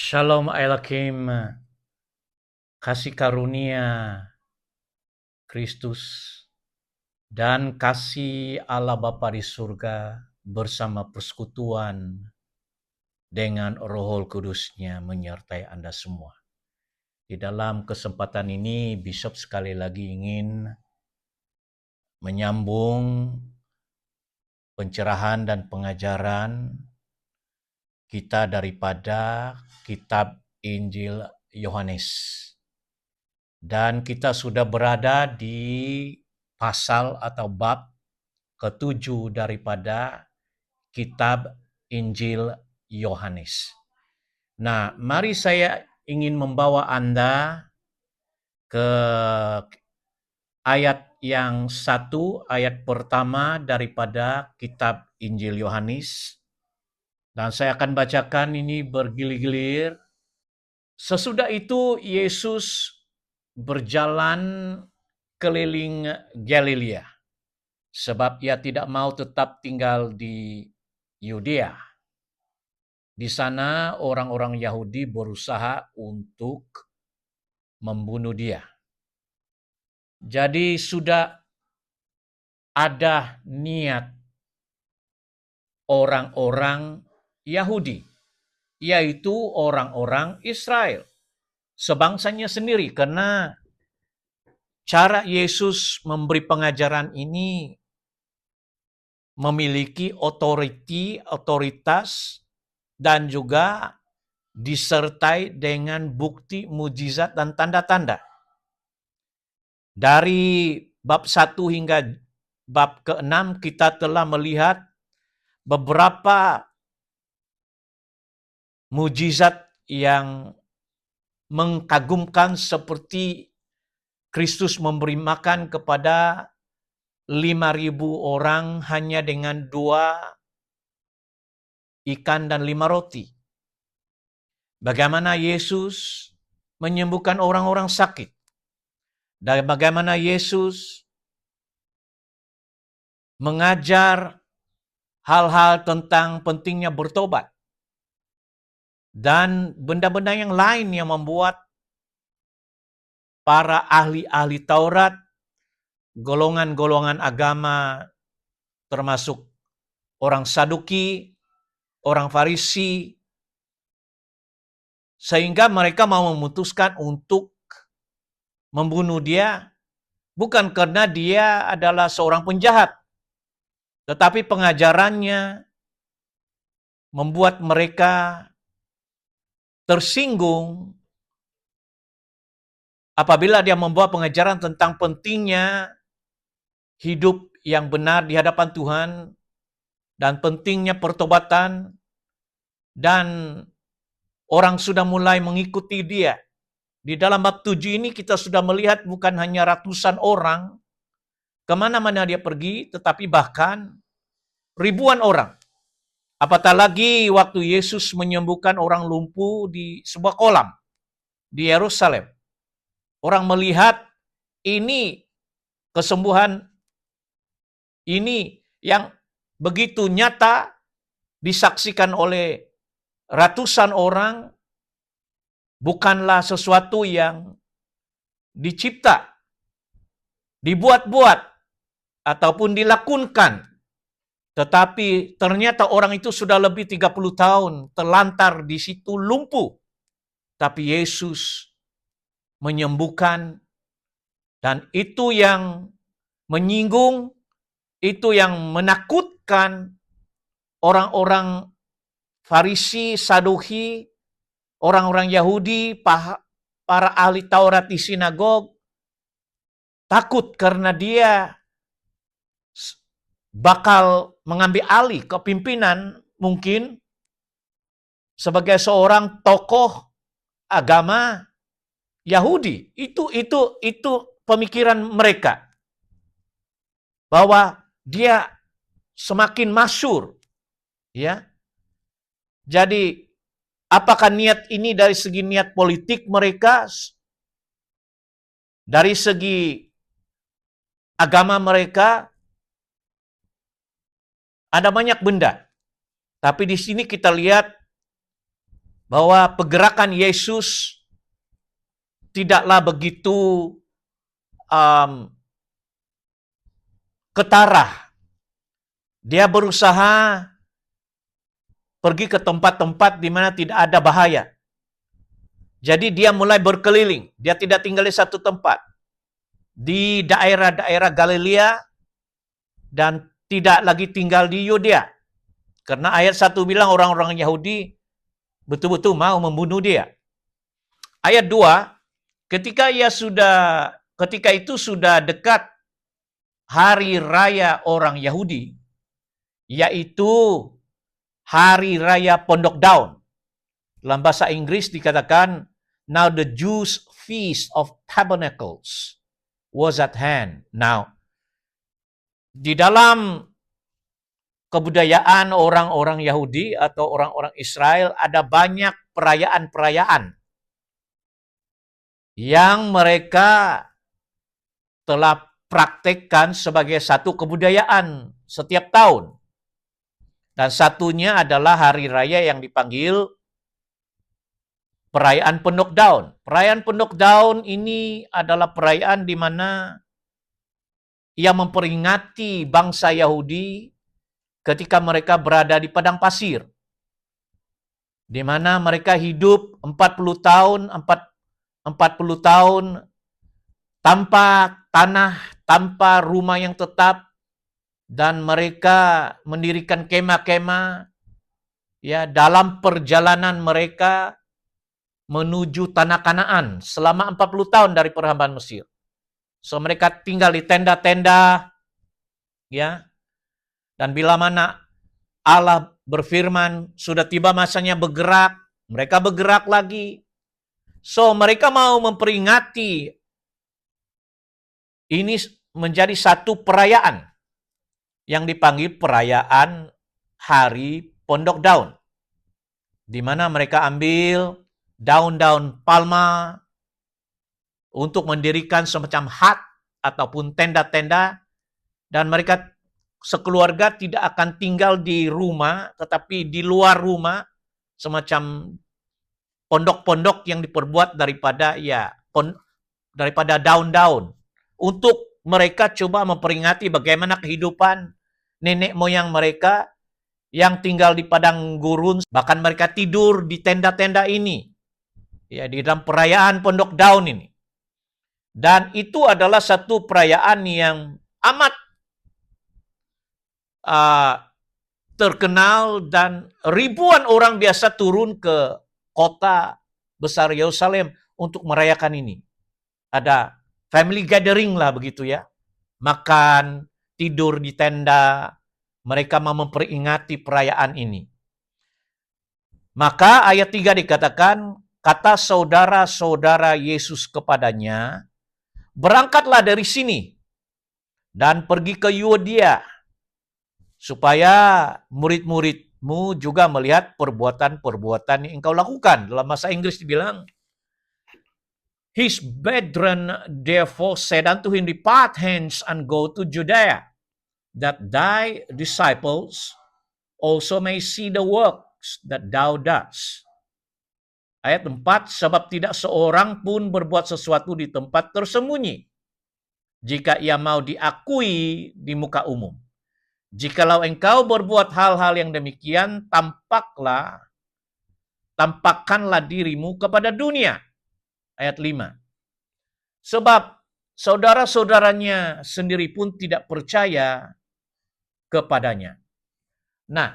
Shalom Aleichem, kasih karunia Kristus dan kasih Allah Bapa di surga bersama persekutuan dengan Roh Kudus-Nya menyertai Anda semua. Di dalam kesempatan ini, Bishop sekali lagi ingin menyambung pencerahan dan pengajaran kita daripada kitab Injil Yohanes. Dan kita sudah berada di pasal atau bab ketujuh daripada kitab Injil Yohanes. Nah, mari saya ingin membawa Anda ke ayat yang satu, ayat pertama daripada kitab Injil Yohanes. Dan saya akan bacakan ini bergilir-gilir. Sesudah itu Yesus berjalan keliling Galilea, sebab ia tidak mau tetap tinggal di Yudea. Di sana orang-orang Yahudi berusaha untuk membunuh dia. Jadi sudah ada niat orang-orang Yahudi, yaitu orang-orang Israel, sebangsanya sendiri, karena cara Yesus memberi pengajaran ini memiliki otoritas, dan juga disertai dengan bukti, mujizat, dan tanda-tanda. Dari bab 1 hingga bab ke-6 kita telah melihat beberapa mujizat yang mengagumkan, seperti Kristus memberi makan kepada 5.000 orang hanya dengan 2 ikan dan 5 roti. Bagaimana Yesus menyembuhkan orang-orang sakit. Dan bagaimana Yesus mengajar hal-hal tentang pentingnya bertobat. Dan benda-benda yang lain yang membuat para ahli-ahli Taurat, golongan-golongan agama, termasuk orang Saduki, orang Farisi, sehingga mereka mau memutuskan untuk membunuh dia, bukan karena dia adalah seorang penjahat, tetapi pengajarannya membuat mereka tersinggung apabila dia membawa pengajaran tentang pentingnya hidup yang benar di hadapan Tuhan dan pentingnya pertobatan, dan orang sudah mulai mengikuti dia. Di dalam bab 7 ini kita sudah melihat bukan hanya ratusan orang kemana-mana dia pergi, tetapi bahkan ribuan orang. Apatah lagi waktu Yesus menyembuhkan orang lumpuh di sebuah kolam di Yerusalem. Orang melihat ini kesembuhan ini yang begitu nyata disaksikan oleh ratusan orang, bukanlah sesuatu yang dicipta, dibuat-buat, ataupun dilakunkan. Tetapi ternyata orang itu sudah lebih 30 tahun terlantar di situ lumpuh. Tapi Yesus menyembuhkan, dan itu yang menyinggung, itu yang menakutkan orang-orang Farisi, Saduki, orang-orang Yahudi, para ahli Taurat di sinagog, takut karena dia bakal mengambil alih kepimpinan mungkin sebagai seorang tokoh agama Yahudi. Itu pemikiran mereka, bahwa dia semakin masyhur, ya. Jadi apakah niat ini dari segi niat politik mereka, dari segi agama mereka? Ada banyak benda. Tapi di sini kita lihat bahwa pergerakan Yesus tidaklah begitu ketara. Dia berusaha pergi ke tempat-tempat di mana tidak ada bahaya. Jadi dia mulai berkeliling. Dia tidak tinggal di satu tempat. Di daerah-daerah Galilea dan tidak lagi tinggal di Yudea. Karena ayat 1 bilang orang-orang Yahudi betul-betul mau membunuh dia. Ayat 2, ketika itu sudah dekat hari raya orang Yahudi, yaitu hari raya Pondok Daun. Dalam bahasa Inggris dikatakan, now the Jews' feast of tabernacles was at hand. Now, di dalam kebudayaan orang-orang Yahudi atau orang-orang Israel ada banyak perayaan-perayaan yang mereka telah praktekkan sebagai satu kebudayaan setiap tahun. Dan satunya adalah hari raya yang dipanggil perayaan Pondok Daun. Perayaan Pondok Daun ini adalah perayaan di mana ia memperingati bangsa Yahudi ketika mereka berada di padang pasir. Di mana mereka hidup 40 tahun tanpa tanah, tanpa rumah yang tetap, dan mereka mendirikan kemah-kemah ya dalam perjalanan mereka menuju tanah Kanaan selama 40 tahun dari perhambaan Mesir. So mereka tinggal di tenda-tenda ya. Dan bila mana Allah berfirman sudah tiba masanya bergerak, mereka bergerak lagi. So mereka mau memperingati ini menjadi satu perayaan yang dipanggil perayaan Hari Pondok Daun. Di mana mereka ambil daun-daun palma untuk mendirikan semacam hut ataupun tenda-tenda, dan mereka sekeluarga tidak akan tinggal di rumah, tetapi di luar rumah, semacam pondok-pondok yang diperbuat daripada daun-daun, untuk mereka coba memperingati bagaimana kehidupan nenek moyang mereka yang tinggal di padang gurun, bahkan mereka tidur di tenda-tenda ini ya di dalam perayaan Pondok Daun ini. Dan itu adalah satu perayaan yang amat terkenal, dan ribuan orang biasa turun ke kota besar Yerusalem untuk merayakan ini. Ada family gathering lah begitu ya. Makan, tidur di tenda, mereka mau memperingati perayaan ini. Maka ayat 3 dikatakan, kata saudara-saudara Yesus kepadanya, berangkatlah dari sini dan pergi ke Yudea, supaya murid-muridmu juga melihat perbuatan-perbuatan yang engkau lakukan. Dalam bahasa Inggris dibilang, his brethren therefore said unto him, depart hence and go to Judea, that thy disciples also may see the works that thou dost. Ayat 4, sebab tidak seorang pun berbuat sesuatu di tempat tersembunyi, jika ia mau diakui di muka umum. Jikalau engkau berbuat hal-hal yang demikian, tampakkanlah dirimu kepada dunia. Ayat 5. Sebab saudara-saudaranya sendiri pun tidak percaya kepadanya. Nah,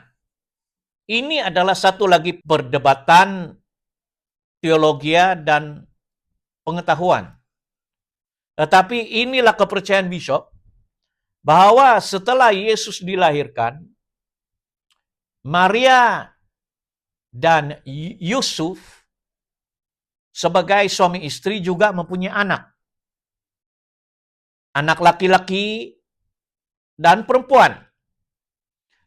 ini adalah satu lagi perdebatan teologi dan pengetahuan. Tetapi inilah kepercayaan Bishop, bahwa setelah Yesus dilahirkan, Maria dan Yusuf sebagai suami istri juga mempunyai anak. Anak laki-laki dan perempuan.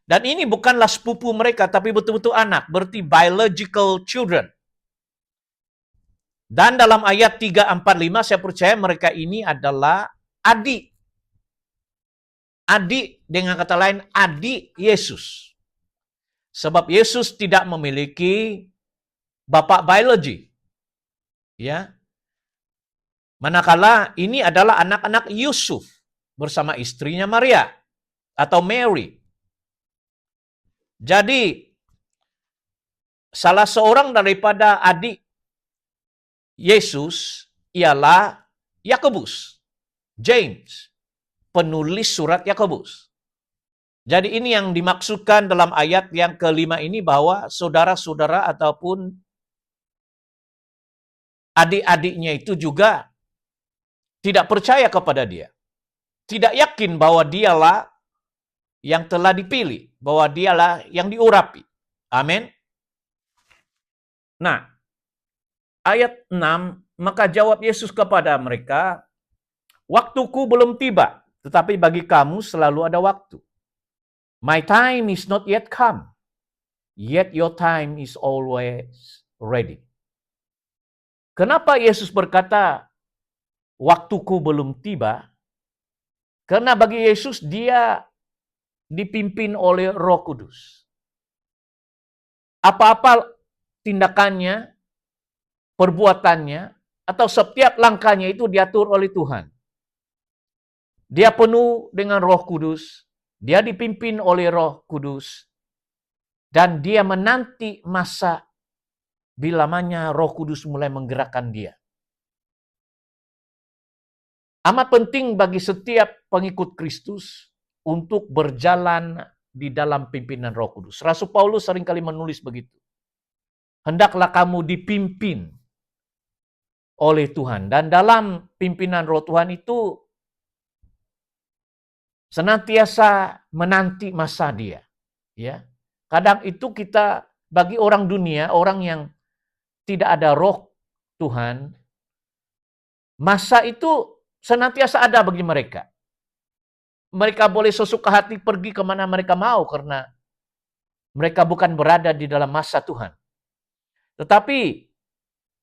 Dan ini bukanlah sepupu mereka, tapi betul-betul anak, berarti biological children. Dan dalam ayat 3, 4, 5, saya percaya mereka ini adalah adik. Adik, dengan kata lain, adik Yesus. Sebab Yesus tidak memiliki bapak biologi. Ya. Manakala ini adalah anak-anak Yusuf bersama istrinya Maria atau Mary. Jadi salah seorang daripada adik Yesus ialah Yakobus, James, penulis surat Yakobus. Jadi ini yang dimaksudkan dalam ayat yang kelima ini, bahwa saudara-saudara ataupun adik-adiknya itu juga tidak percaya kepada dia. Tidak yakin bahwa dialah yang telah dipilih, bahwa dialah yang diurapi. Amin. Nah, ayat 6, maka jawab Yesus kepada mereka, waktuku belum tiba, tetapi bagi kamu selalu ada waktu. My time is not yet come, yet your time is always ready. Kenapa Yesus berkata, waktuku belum tiba? Karena bagi Yesus dia dipimpin oleh Roh Kudus. Apa-apa tindakannya, perbuatannya, atau setiap langkahnya itu diatur oleh Tuhan. Dia penuh dengan Roh Kudus, dia dipimpin oleh Roh Kudus, dan dia menanti masa bila mana Roh Kudus mulai menggerakkan dia. Amat penting bagi setiap pengikut Kristus untuk berjalan di dalam pimpinan Roh Kudus. Rasul Paulus seringkali menulis begitu. Hendaklah kamu dipimpin oleh Tuhan. Dan dalam pimpinan Roh Tuhan itu senantiasa menanti masa dia. Ya. Kadang itu kita, bagi orang dunia, orang yang tidak ada Roh Tuhan, masa itu senantiasa ada bagi mereka. Mereka boleh sesuka hati pergi kemana mereka mau karena mereka bukan berada di dalam masa Tuhan. Tetapi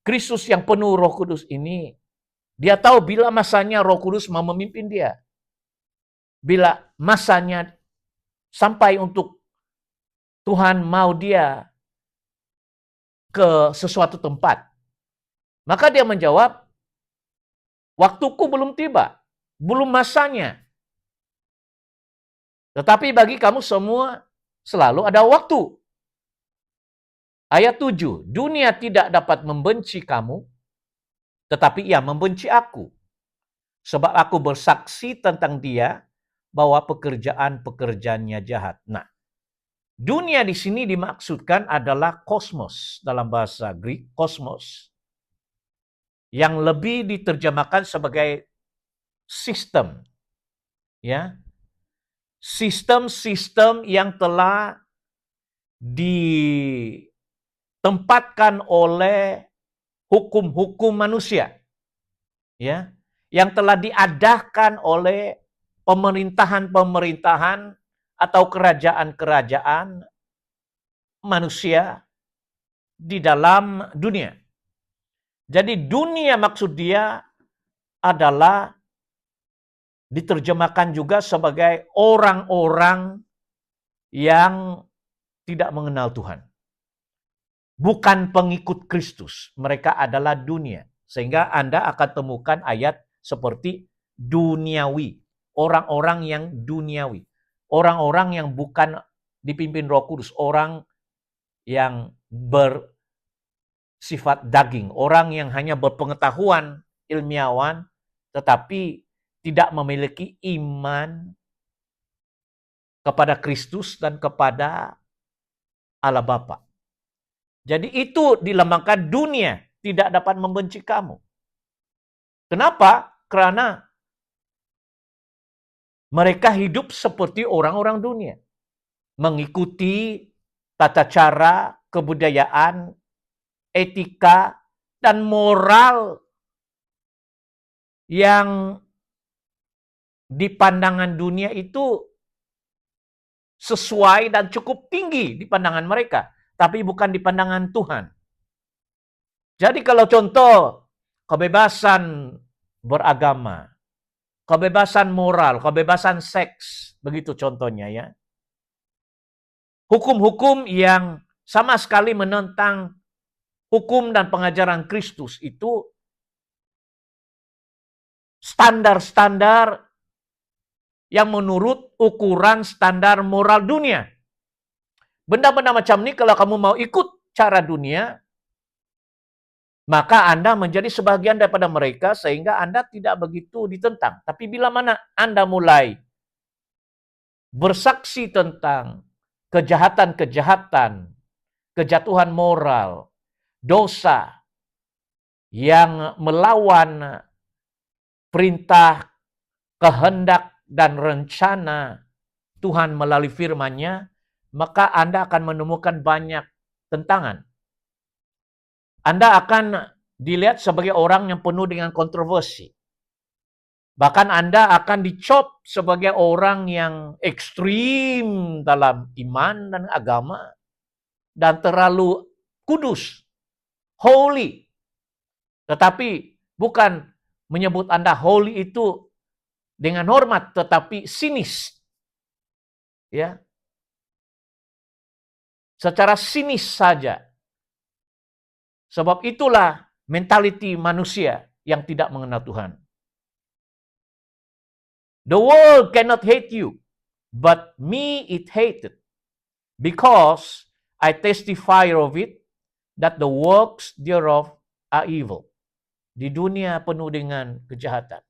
Kristus yang penuh Roh Kudus ini, dia tahu bila masanya Roh Kudus mau memimpin dia. Bila masanya sampai untuk Tuhan mau dia ke sesuatu tempat, maka dia menjawab, waktuku belum tiba, belum masanya. Tetapi bagi kamu semua selalu ada waktu. Ayat 7, dunia tidak dapat membenci kamu, tetapi ia membenci aku. Sebab aku bersaksi tentang dia bahwa pekerjaan-pekerjaannya jahat. Nah, dunia di sini dimaksudkan adalah kosmos, dalam bahasa Greek, kosmos. Yang lebih diterjemahkan sebagai sistem. Ya. Sistem-sistem yang telah ditempatkan oleh hukum-hukum manusia. Ya, yang telah diadakan oleh pemerintahan-pemerintahan atau kerajaan-kerajaan manusia di dalam dunia. Jadi dunia maksud dia adalah diterjemahkan juga sebagai orang-orang yang tidak mengenal Tuhan. Bukan pengikut Kristus. Mereka adalah dunia. Sehingga Anda akan temukan ayat seperti duniawi. Orang-orang yang duniawi. Orang-orang yang bukan dipimpin Roh Kudus. Orang yang bersifat daging. Orang yang hanya berpengetahuan ilmiawan, tetapi tidak memiliki iman kepada Kristus dan kepada Allah Bapa. Jadi itu dilambangkan dunia tidak dapat membenci kamu. Kenapa? Karena mereka hidup seperti orang-orang dunia. Mengikuti tata cara, kebudayaan, etika, dan moral yang di pandangan dunia itu sesuai dan cukup tinggi di pandangan mereka, tapi bukan di pandangan Tuhan. Jadi kalau contoh kebebasan beragama, kebebasan moral, kebebasan seks, begitu contohnya ya. Hukum-hukum yang sama sekali menentang hukum dan pengajaran Kristus itu standar-standar yang menurut ukuran standar moral dunia. Benda-benda macam ini kalau kamu mau ikut cara dunia, maka Anda menjadi sebagian daripada mereka sehingga Anda tidak begitu ditentang. Tapi bila mana Anda mulai bersaksi tentang kejahatan-kejahatan, kejatuhan moral, dosa yang melawan perintah, kehendak, dan rencana Tuhan melalui firman-Nya, maka Anda akan menemukan banyak tentangan. Anda akan dilihat sebagai orang yang penuh dengan kontroversi. Bahkan Anda akan dicop sebagai orang yang ekstrim dalam iman dan agama dan terlalu kudus, holy. Tetapi bukan menyebut Anda holy itu dengan hormat, tetapi sinis. Ya. Secara sinis saja. Sebab itulah mentaliti manusia yang tidak mengenal Tuhan. The world cannot hate you, but me it hated, because I testify of it, that the works thereof are evil. Di dunia penuh dengan kejahatan.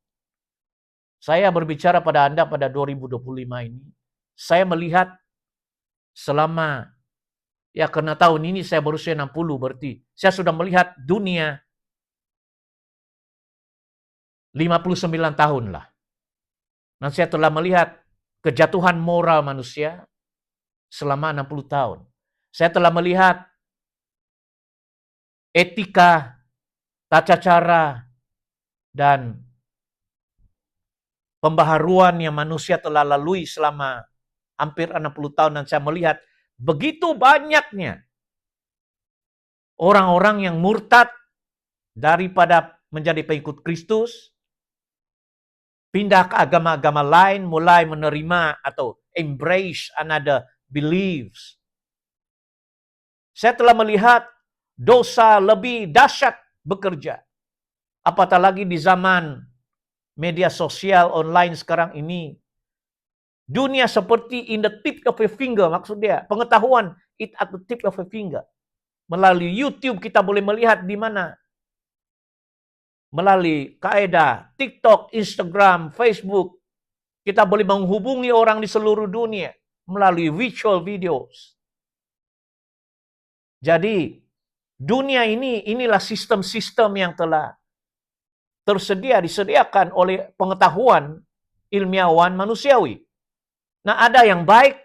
Saya berbicara pada Anda pada 2025 ini, saya melihat selama, ya karena tahun ini saya berusia 60, berarti saya sudah melihat dunia 59 tahun lah. Dan saya telah melihat kejatuhan moral manusia selama 60 tahun. Saya telah melihat etika, tata cara, dan pembaharuan yang manusia telah lalui selama hampir 60 tahun. Dan saya melihat begitu banyaknya orang-orang yang murtad daripada menjadi pengikut Kristus, pindah ke agama-agama lain, mulai menerima atau embrace another beliefs. Saya telah melihat dosa lebih dahsyat bekerja. Apatah lagi di zaman media sosial online sekarang ini. Dunia seperti in the tip of a finger, maksud dia. Pengetahuan it at the tip of a finger. Melalui YouTube kita boleh melihat di mana. Melalui kaedah TikTok, Instagram, Facebook, kita boleh menghubungi orang di seluruh dunia melalui virtual videos. Jadi, dunia inilah sistem-sistem yang telah disediakan oleh pengetahuan ilmiawan manusiawi. Nah, ada yang baik,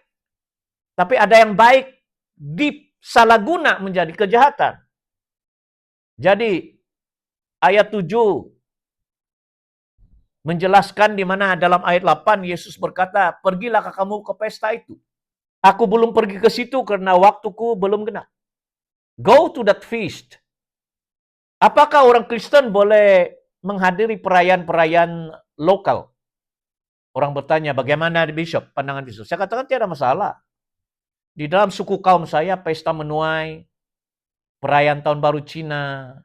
tapi ada yang baik disalahguna menjadi kejahatan. Jadi, ayat 7 menjelaskan di mana dalam ayat 8 Yesus berkata, "Pergilah kamu ke pesta itu. Aku belum pergi ke situ karena waktuku belum genap." Go to that feast. Apakah orang Kristen boleh menghadiri perayaan-perayaan lokal? Orang bertanya, bagaimana Bishop, pandangan Bishop? Saya katakan tidak ada masalah. Di dalam suku kaum saya, pesta menuai, perayaan Tahun Baru Cina,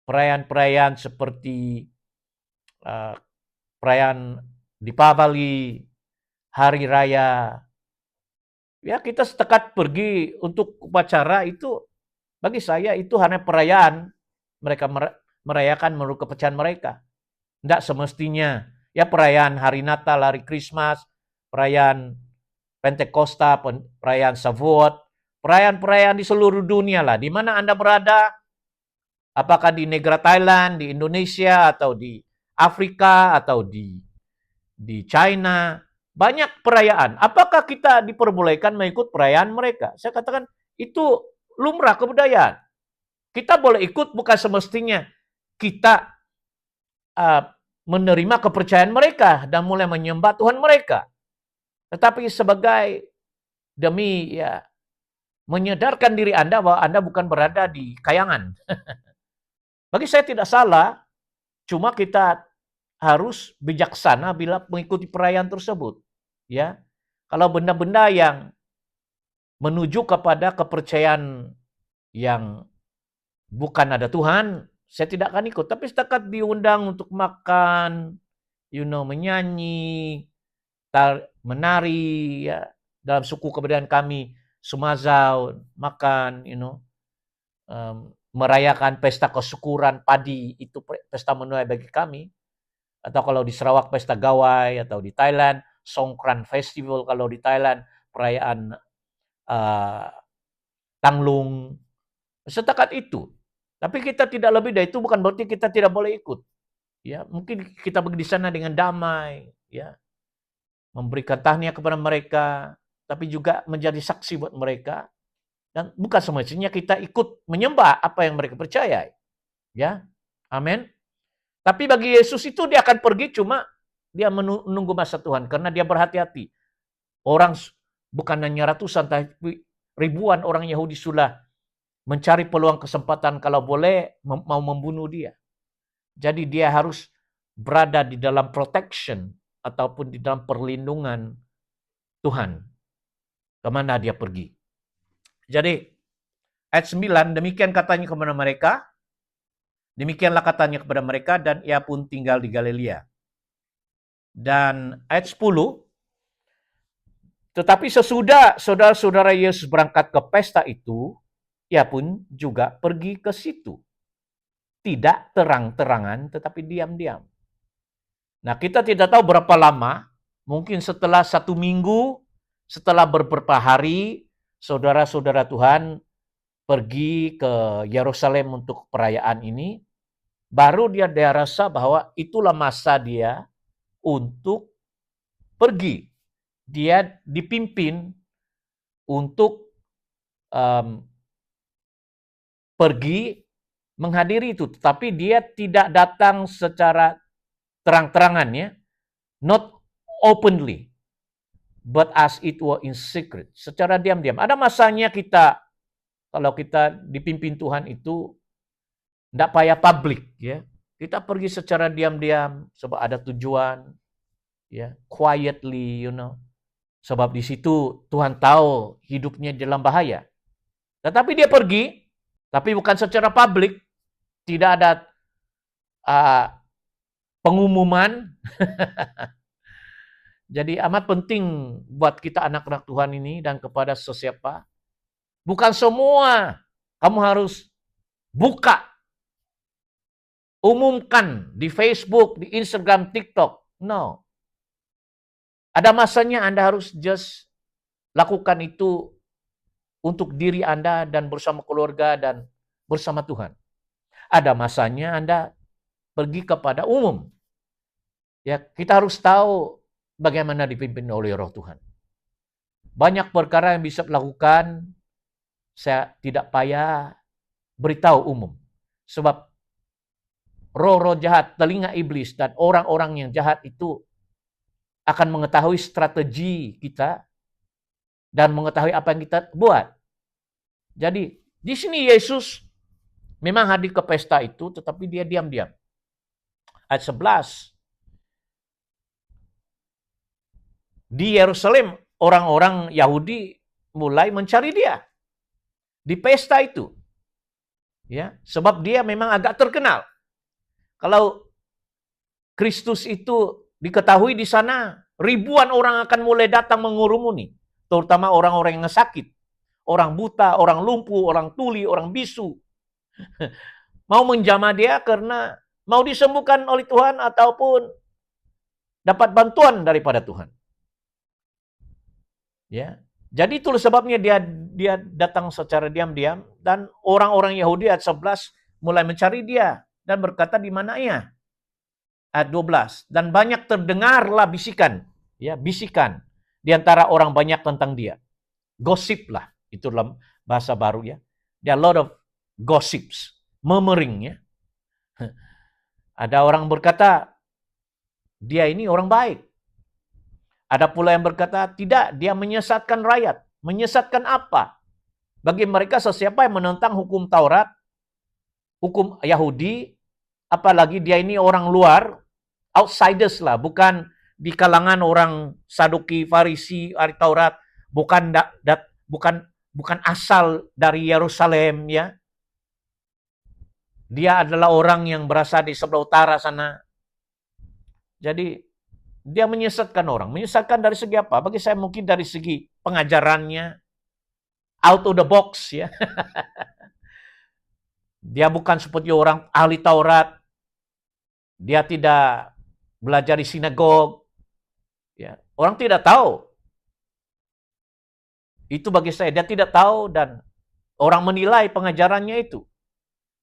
perayaan-perayaan seperti perayaan Dipavali, Hari Raya. Ya, kita setekat pergi untuk upacara itu, bagi saya itu hanya perayaan. Mereka merayakan menurut kepercayaan mereka. Tidak semestinya. Ya, perayaan Hari Natal, Hari Krismas, perayaan Pentakosta, perayaan Shavuot, perayaan-perayaan di seluruh dunia lah. Di mana Anda berada, apakah di negara Thailand, di Indonesia, atau di Afrika, atau di China, banyak perayaan. Apakah kita diperbolehkan mengikut perayaan mereka? Saya katakan, itu lumrah kebudayaan. Kita boleh ikut, bukan semestinya kita menerima kepercayaan mereka dan mulai menyembah Tuhan mereka. Tetapi sebagai demi menyadarkan diri Anda bahwa Anda bukan berada di kayangan. Bagi saya tidak salah, cuma kita harus bijaksana bila mengikuti perayaan tersebut. Ya, kalau benda-benda yang menuju kepada kepercayaan yang bukan ada Tuhan, saya tidak akan ikut. Tapi setakat diundang untuk makan, menyanyi, menari, ya, dalam suku kebudayaan kami, Sumazau, makan, merayakan pesta kesyukuran padi, itu pesta menuai bagi kami. Atau kalau di Sarawak pesta gawai, atau di Thailand Songkran Festival, kalau di Thailand perayaan Tanglung, setakat itu. Tapi kita tidak lebih dari itu, bukan berarti kita tidak boleh ikut. Ya, mungkin kita pergi di sana dengan damai, ya, memberikan tahniah kepada mereka, tapi juga menjadi saksi buat mereka. Dan bukan semestinya kita ikut menyembah apa yang mereka percaya. Ya, amin. Tapi bagi Yesus itu dia akan pergi, cuma dia menunggu masa Tuhan karena dia berhati-hati. Orang bukan hanya ratusan, tapi ribuan orang Yahudi sudah mencari peluang kesempatan kalau boleh mau membunuh dia. Jadi dia harus berada di dalam protection ataupun di dalam perlindungan Tuhan. Kemana dia pergi. Jadi ayat 9, demikian katanya kepada mereka, demikianlah katanya kepada mereka, dan ia pun tinggal di Galilea. Dan ayat 10, tetapi sesudah saudara-saudara Yesus berangkat ke pesta itu, ia pun juga pergi ke situ. Tidak terang-terangan, tetapi diam-diam. Nah, kita tidak tahu berapa lama, mungkin setelah 1 minggu, setelah beberapa hari, saudara-saudara Tuhan pergi ke Yerusalem untuk perayaan ini, baru dia rasa bahwa itulah masa dia untuk pergi. Dia dipimpin untuk pergi menghadiri itu, tetapi dia tidak datang secara terang-terangan, ya, not openly, but as it were in secret, secara diam-diam. Ada masanya kita, kalau kita dipimpin Tuhan itu, tidak payah publik, ya. Kita pergi secara diam-diam, sebab ada tujuan, ya, quietly, sebab di situ Tuhan tahu hidupnya dalam bahaya. Tetapi dia pergi, tapi bukan secara publik, tidak ada pengumuman. Jadi amat penting buat kita anak-anak Tuhan ini dan kepada sesiapa. Bukan semua kamu harus buka, umumkan di Facebook, di Instagram, TikTok. No. Ada masanya Anda harus just lakukan itu untuk diri Anda dan bersama keluarga dan bersama Tuhan. Ada masanya Anda pergi kepada umum. Ya, kita harus tahu bagaimana dipimpin oleh Roh Tuhan. Banyak perkara yang bisa dilakukan, saya tidak payah beritahu umum. Sebab roh-roh jahat, telinga iblis, dan orang-orang yang jahat itu akan mengetahui strategi kita dan mengetahui apa yang kita buat. Jadi, di sini Yesus memang hadir ke pesta itu, tetapi dia diam-diam. Ayat 11. Di Yerusalem, orang-orang Yahudi mulai mencari dia. Di pesta itu. Ya, sebab dia memang agak terkenal. Kalau Kristus itu diketahui di sana, ribuan orang akan mulai datang mengurumuni. Terutama orang-orang yang sakit. Orang buta, orang lumpuh, orang tuli, orang bisu. Mau menjamah dia karena mau disembuhkan oleh Tuhan ataupun dapat bantuan daripada Tuhan. Ya. Jadi itulah sebabnya dia datang secara diam-diam dan orang-orang Yahudi ayat 11 mulai mencari dia dan berkata di mana ia. Ayat 12, dan banyak terdengarlah bisikan, ya, bisikan di antara orang banyak tentang dia. Gosip lah, itu dalam bahasa baru, ya. There are a lot of gossips, murmuring, ya. Ada orang berkata dia ini orang baik. Ada pula yang berkata tidak, dia menyesatkan rakyat. Menyesatkan apa? Bagi mereka sesiapa yang menentang hukum Taurat, hukum Yahudi, apalagi dia ini orang luar, outsiders lah, bukan di kalangan orang Saduki, Farisi, ahli Taurat, bukan asal dari Yerusalem, ya. Dia adalah orang yang berasal di sebelah utara sana. Jadi dia menyesatkan orang. Menyesatkan dari segi apa? Bagi saya mungkin dari segi pengajarannya, out of the box ya. Dia bukan seperti orang ahli Taurat. Dia tidak belajar di sinagog. Ya. Orang tidak tahu. Itu bagi saya, dia tidak tahu dan orang menilai pengajarannya itu.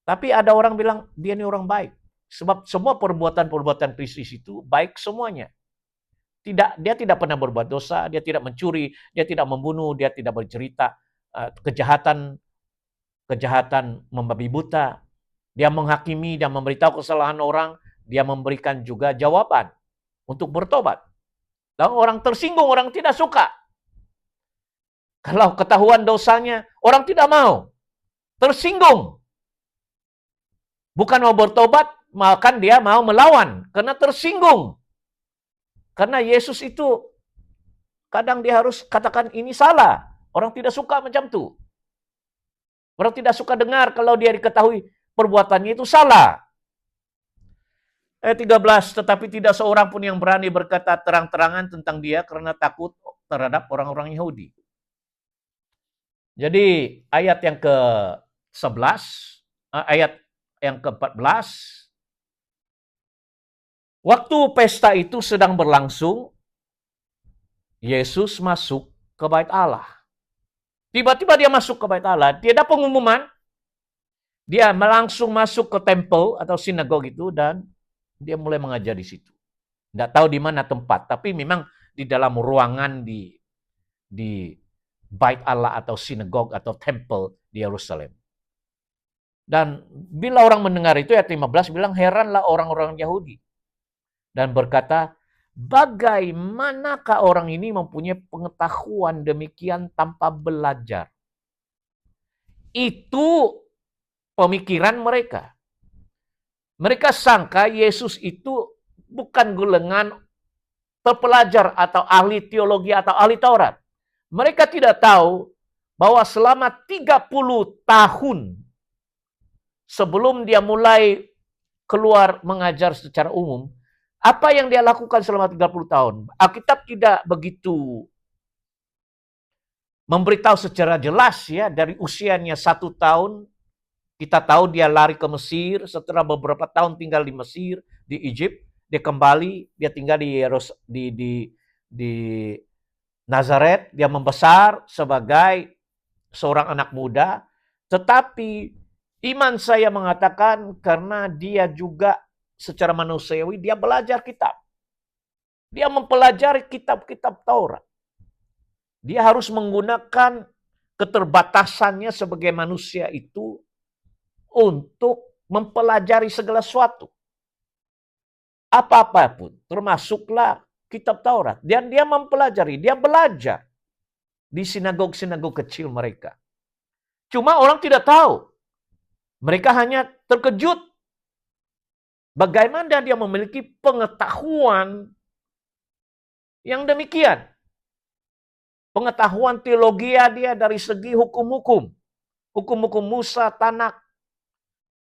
Tapi ada orang bilang, dia ini orang baik. Sebab semua perbuatan-perbuatan Kristus itu baik semuanya. Dia tidak pernah berbuat dosa, dia tidak mencuri, dia tidak membunuh, dia tidak bercerita kejahatan membabi buta. Dia menghakimi dan memberitahu kesalahan orang, dia memberikan juga jawaban untuk bertobat. Dan orang tersinggung, orang tidak suka. Kalau ketahuan dosanya, orang tidak mau. Tersinggung. Bukan mau bertobat, bahkan dia mau melawan. Karena tersinggung. Karena Yesus itu, kadang dia harus katakan ini salah. Orang tidak suka macam itu. Orang tidak suka dengar kalau dia diketahui perbuatannya itu salah. Ayat 13, tetapi tidak seorang pun yang berani berkata terang-terangan tentang dia karena takut terhadap orang-orang Yahudi. Jadi ayat yang ke-11, ayat yang ke-14, waktu pesta itu sedang berlangsung, Yesus masuk ke bait Allah. Tiba-tiba dia masuk ke bait Allah, dia ada pengumuman, dia langsung masuk ke tempel atau sinagog itu dan dia mulai mengajar di situ. Tidak tahu di mana tempat, tapi memang di dalam ruangan di bait Allah atau sinagog atau temple di Yerusalem. Dan bila orang mendengar itu, ayat 15 bilang, heranlah orang-orang Yahudi. Dan berkata, bagaimanakah orang ini mempunyai pengetahuan demikian tanpa belajar? Itu pemikiran mereka. Mereka sangka Yesus itu bukan golongan terpelajar atau ahli teologi atau ahli Taurat. Mereka tidak tahu bahwa selama 30 tahun sebelum dia mulai keluar mengajar secara umum, apa yang dia lakukan selama 30 tahun? Alkitab tidak begitu memberitahu secara jelas ya, dari usianya 1 tahun, kita tahu dia lari ke Mesir, setelah beberapa tahun tinggal di Mesir, di Egypt, dia kembali, dia tinggal di Nazaret, dia membesar sebagai seorang anak muda, tetapi iman saya mengatakan karena dia juga secara manusiawi, dia belajar kitab. Dia mempelajari kitab-kitab Taurat. Dia harus menggunakan keterbatasannya sebagai manusia itu untuk mempelajari segala sesuatu. Apa-apapun, termasuklah kitab Taurat. Dan dia mempelajari, dia belajar di sinagog-sinagog kecil mereka. Cuma orang tidak tahu. Mereka hanya terkejut. Bagaimana dia memiliki pengetahuan yang demikian. Pengetahuan teologi dia dari segi hukum-hukum. Hukum-hukum Musa, Tanak.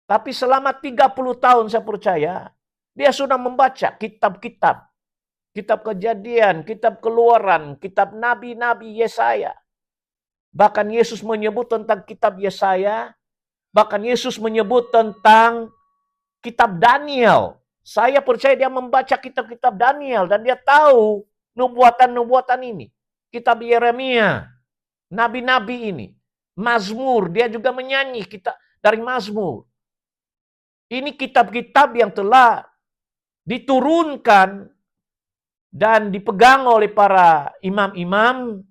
Tapi selama 30 tahun saya percaya, dia sudah membaca kitab-kitab. Kitab Kejadian, kitab Keluaran, kitab Nabi-Nabi Yesaya. Bahkan Yesus menyebut tentang kitab Yesaya. Bahkan Yesus menyebut tentang kitab Daniel. Saya percaya dia membaca kitab-kitab Daniel. Dan dia tahu nubuatan-nubuatan ini. Kitab Yeremia. Nabi-nabi ini. Mazmur. Dia juga menyanyi kitab dari Mazmur. Ini kitab-kitab yang telah diturunkan dan dipegang oleh para imam-imam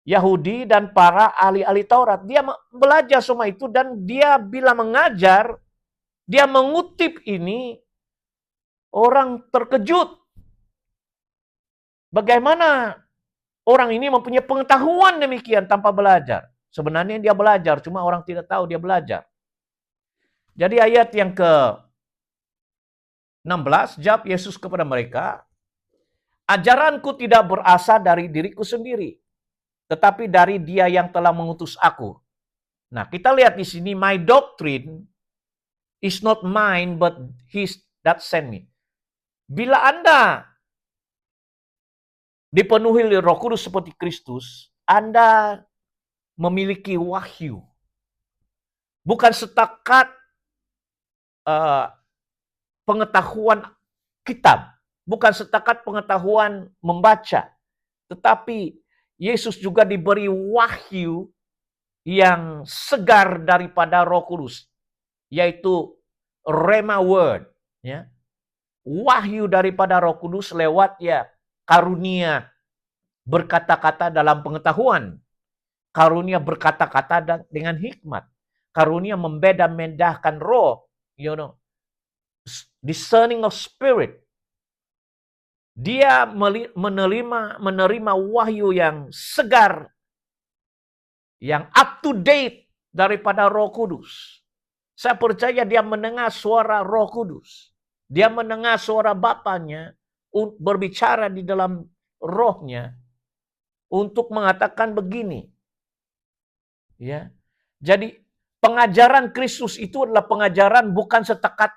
Yahudi dan para ahli-ahli Taurat. Dia belajar semua itu dan dia bila mengajar, dia mengutip ini, orang terkejut. Bagaimana orang ini mempunyai pengetahuan demikian tanpa belajar? Sebenarnya dia belajar, cuma orang tidak tahu dia belajar. Jadi ayat yang ke-16, jawab Yesus kepada mereka, ajaranku tidak berasal dari diriku sendiri, tetapi dari Dia yang telah mengutus aku. Nah, kita lihat di sini my doctrine is not mine, but His that sent me. Bila Anda dipenuhi oleh Roh Kudus seperti Kristus, Anda memiliki wahyu. Bukan setakat pengetahuan kitab, bukan setakat pengetahuan membaca, tetapi Yesus juga diberi wahyu yang segar daripada Roh Kudus, yaitu Rhema Word, ya. Wahyu daripada Roh Kudus lewat karunia berkata-kata dalam pengetahuan, karunia berkata-kata dengan hikmat, karunia membeda-bedakan roh, discerning of spirit. Dia menerima wahyu yang segar, yang up to date daripada Roh Kudus. Saya percaya dia mendengar suara Roh Kudus. Dia mendengar suara Bapanya berbicara di dalam rohnya untuk mengatakan begini. Ya. Jadi pengajaran Kristus itu adalah pengajaran bukan setakat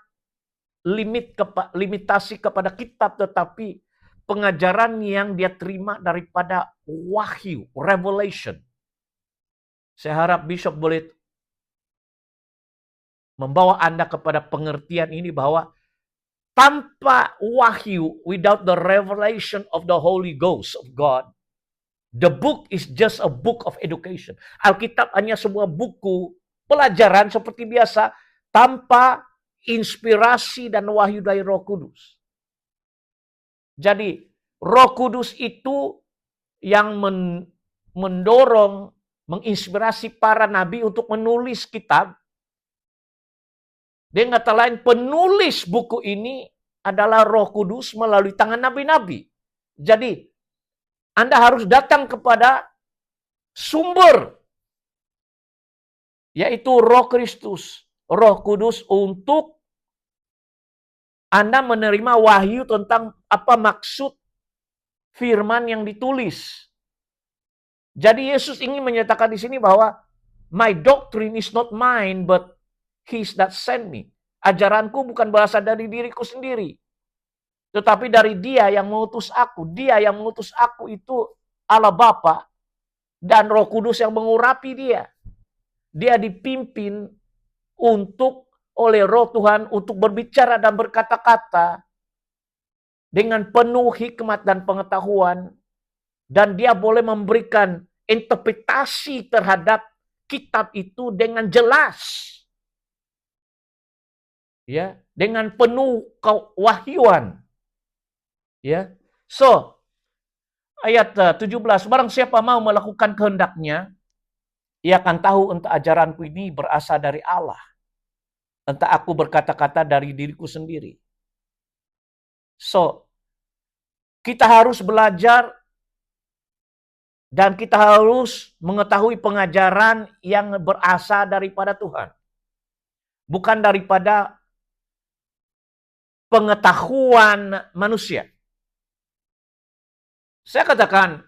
limitasi kepada kitab, tetapi pengajaran yang dia terima daripada wahyu, revelation. Saya harap Bishop boleh membawa Anda kepada pengertian ini bahwa tanpa wahyu, without the revelation of the Holy Ghost of God, the book is just a book of education. Alkitab hanya sebuah buku pelajaran seperti biasa, tanpa inspirasi dan wahyu dari Roh Kudus. Jadi, Roh Kudus itu yang mendorong, menginspirasi para nabi untuk menulis kitab. Dengan kata lain, penulis buku ini adalah Roh Kudus melalui tangan nabi-nabi. Jadi, Anda harus datang kepada sumber, yaitu Roh Kristus, Roh Kudus, untuk Anda menerima wahyu tentang apa maksud firman yang ditulis. Jadi Yesus ingin menyatakan di sini bahwa my doctrine is not mine, but He's that sent me. Ajaranku bukan berasal dari diriku sendiri, tetapi dari Dia yang mengutus aku. Dia yang mengutus aku itu Allah Bapa dan Roh Kudus yang mengurapi Dia. Dia dipimpin oleh Roh Tuhan untuk berbicara dan berkata-kata dengan penuh hikmat dan pengetahuan, dan Dia boleh memberikan interpretasi terhadap kitab itu dengan jelas. Ya, dengan penuh kewahyuan. Ya. So, ayat 17, barang siapa mau melakukan kehendak-Nya, ia akan tahu entah ajaranku ini berasal dari Allah, entah aku berkata-kata dari diriku sendiri. So, kita harus belajar dan kita harus mengetahui pengajaran yang berasal daripada Tuhan. Bukan daripada pengetahuan manusia. Saya katakan,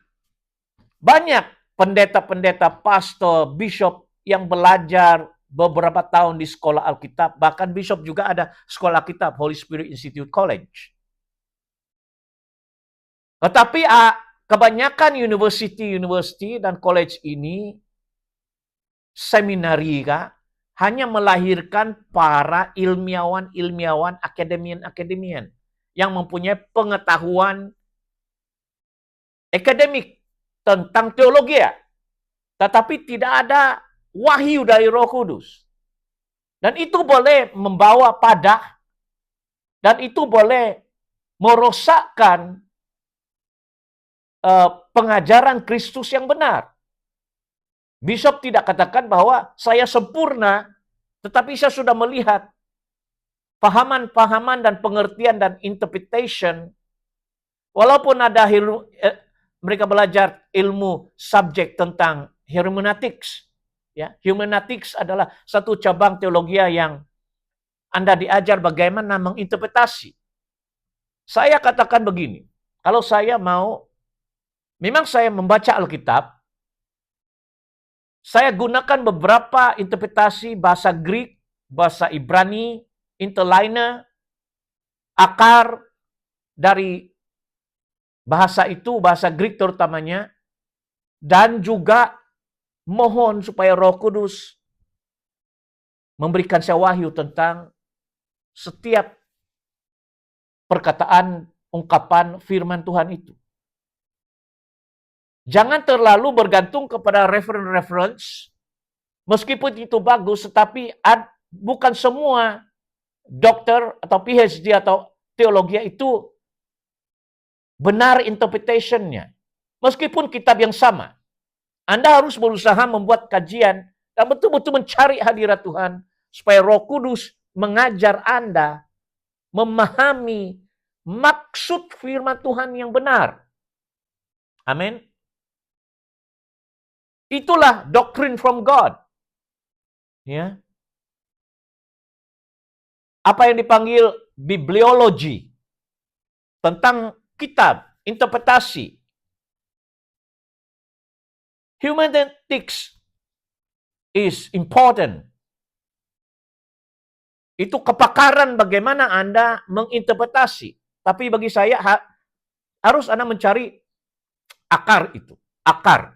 banyak pendeta-pendeta, pastor, bishop yang belajar beberapa tahun di sekolah Alkitab. Bahkan bishop juga ada sekolah Alkitab, Holy Spirit Institute College. Tetapi kebanyakan university dan college ini, seminari hanya melahirkan para ilmiawan, akademian yang mempunyai pengetahuan akademik tentang teologi, tetapi tidak ada wahyu dari Roh Kudus. Dan itu boleh membawa padah, dan itu boleh merosakkan pengajaran Kristus yang benar. Bishop tidak katakan bahwa saya sempurna, tetapi saya sudah melihat pahaman-pahaman dan pengertian dan interpretation. Walaupun ada mereka belajar ilmu subjek tentang hermeneutics. Ya, hermeneutics adalah satu cabang teologi yang Anda diajar bagaimana menginterpretasi. Saya katakan begini, kalau saya memang saya membaca Alkitab, saya gunakan beberapa interpretasi bahasa Greek, bahasa Ibrani, interlinear, akar dari bahasa itu, bahasa Greek terutamanya, dan juga mohon supaya Roh Kudus memberikan saya wahyu tentang setiap perkataan, ungkapan firman Tuhan itu. Jangan terlalu bergantung kepada reference, meskipun itu bagus, tetapi bukan semua dokter atau PhD atau teologi itu benar interpretation-nya. Meskipun kitab yang sama. Anda harus berusaha membuat kajian dan betul-betul mencari hadirat Tuhan supaya Roh Kudus mengajar Anda memahami maksud firman Tuhan yang benar. Amin. Itulah doctrine from God. Ya. Apa yang dipanggil bibliologi. Tentang kitab, interpretasi. Hermeneutics is important. Itu kepakaran bagaimana Anda menginterpretasi. Tapi bagi saya harus Anda mencari akar itu. Akar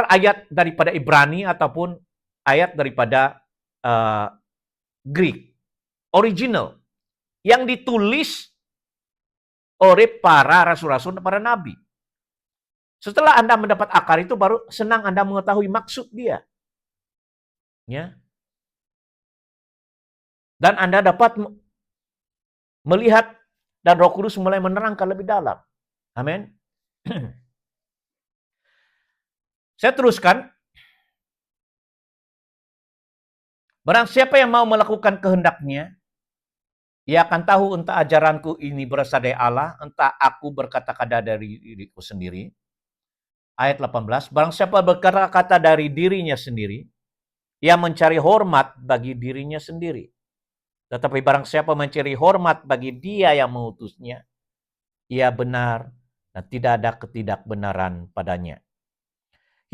ayat daripada Ibrani ataupun ayat daripada Greek. Original. Yang ditulis oleh para rasul-rasul dan para nabi. Setelah Anda mendapat akar itu, baru senang Anda mengetahui maksud dia. Ya. Dan Anda dapat melihat dan Roh Kudus mulai menerangkan lebih dalam. Amin. Saya teruskan. Barang siapa yang mau melakukan kehendaknya, ia akan tahu entah ajaranku ini berasal dari Allah, entah aku berkata-kata dari diriku sendiri. Ayat 18, barang siapa berkata-kata dari dirinya sendiri, ia mencari hormat bagi dirinya sendiri. Tetapi barang siapa mencari hormat bagi dia yang mengutusnya, ia benar dan tidak ada ketidakbenaran padanya.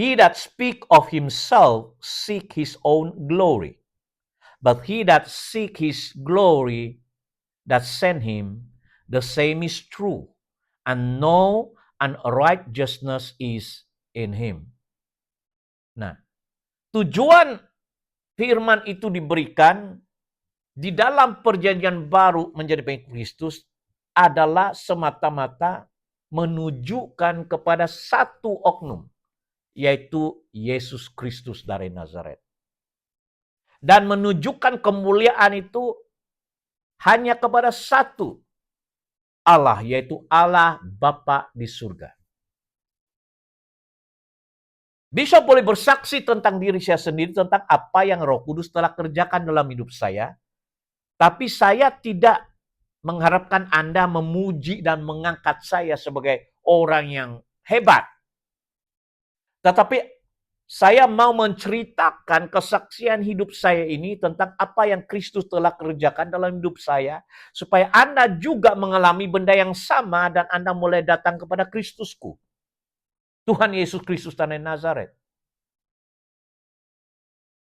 He that speak of himself seek his own glory. But he that seek his glory that sent him, the same is true. And no unrighteousness is in him. Nah, tujuan firman itu diberikan di dalam perjanjian baru menjadi pengikut Kristus adalah semata-mata menunjukkan kepada satu oknum, yaitu Yesus Kristus dari Nazaret. Dan menunjukkan kemuliaan itu hanya kepada satu Allah, yaitu Allah Bapa di surga. Bisa boleh bersaksi tentang diri saya sendiri, tentang apa yang Roh Kudus telah kerjakan dalam hidup saya, tapi saya tidak mengharapkan Anda memuji dan mengangkat saya sebagai orang yang hebat. Tetapi saya mau menceritakan kesaksian hidup saya ini tentang apa yang Kristus telah kerjakan dalam hidup saya, supaya Anda juga mengalami benda yang sama dan Anda mulai datang kepada Kristusku. Tuhan Yesus Kristus dari Nazaret.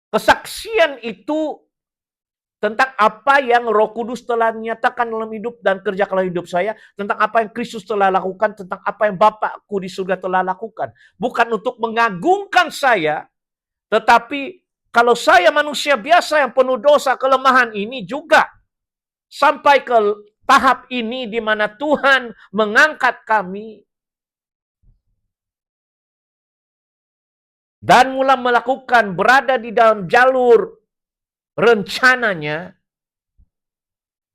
Kesaksian itu tentang apa yang Roh Kudus telah nyatakan dalam hidup dan kerjakan dalam hidup saya, tentang apa yang Kristus telah lakukan, tentang apa yang Bapakku di surga telah lakukan. Bukan untuk mengagungkan saya, tetapi kalau saya manusia biasa yang penuh dosa, kelemahan ini juga sampai ke tahap ini di mana Tuhan mengangkat kami dan mulai melakukan berada di dalam jalur rencananya.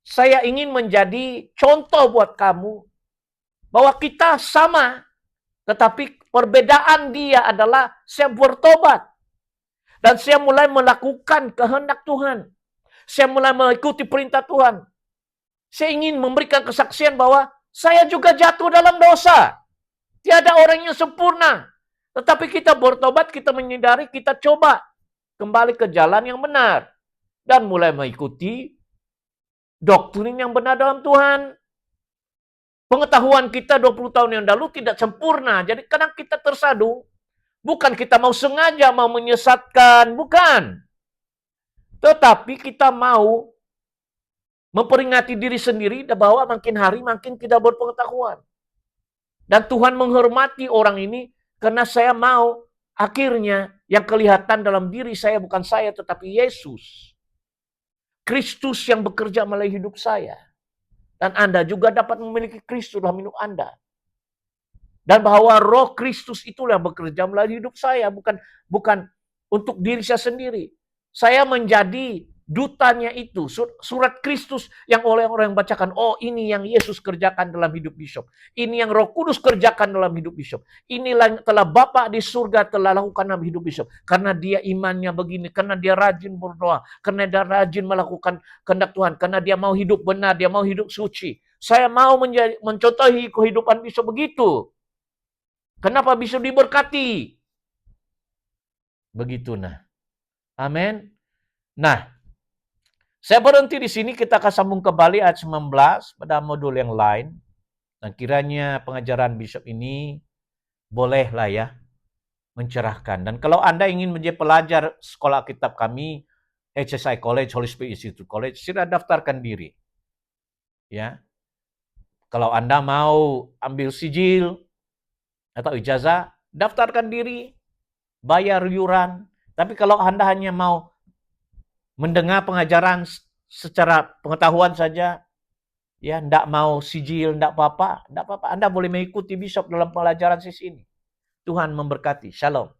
Saya ingin menjadi contoh buat kamu bahwa kita sama, tetapi perbedaan dia adalah saya bertobat dan saya mulai melakukan kehendak Tuhan. Saya mulai mengikuti perintah Tuhan. Saya ingin memberikan kesaksian bahwa saya juga jatuh dalam dosa. Tiada orang yang sempurna. Tetapi kita bertobat, kita menyadari, kita coba kembali ke jalan yang benar. Dan mulai mengikuti doktrin yang benar dalam Tuhan. Pengetahuan kita 20 tahun yang lalu tidak sempurna. Jadi kadang kita tersadu. Bukan kita mau sengaja mau menyesatkan. Bukan. Tetapi kita mau memperingati diri sendiri bahwa makin hari makin tidak berpengetahuan. Dan Tuhan menghormati orang ini karena saya mau akhirnya yang kelihatan dalam diri saya bukan saya tetapi Yesus. Kristus yang bekerja melalui hidup saya. Dan Anda juga dapat memiliki Kristus dalam hidup Anda. Dan bahwa roh Kristus itulah yang bekerja melalui hidup saya. Bukan untuk diri saya sendiri. Saya menjadi dutanya itu. Surat Kristus yang oleh orang yang bacakan. Oh, ini yang Yesus kerjakan dalam hidup Bishop. Ini yang Roh Kudus kerjakan dalam hidup Bishop. Inilah yang telah Bapa di surga telah lakukan dalam hidup Bishop. Karena dia imannya begini. Karena dia rajin berdoa. Karena dia rajin melakukan kehendak Tuhan. Karena dia mau hidup benar. Dia mau hidup suci. Saya mau mencontohi kehidupan Bishop begitu. Kenapa bisa diberkati? Begitu nah. Amin. Nah, saya berhenti di sini, kita akan sambung kembali ayat 19 pada modul yang lain. Dan kiranya pengajaran Bishop ini bolehlah ya mencerahkan. Dan kalau Anda ingin menjadi pelajar sekolah kitab kami, HSI College, Holy Spirit Institute College, sila daftarkan diri. Ya. Kalau Anda mau ambil sijil atau ijazah, daftarkan diri, bayar iuran. Tapi kalau Anda hanya mau mendengar pengajaran secara pengetahuan saja, ya, enggak mau sijil, enggak apa-apa. Anda boleh mengikuti Bishop dalam pelajaran sesi ini. Tuhan memberkati. Shalom.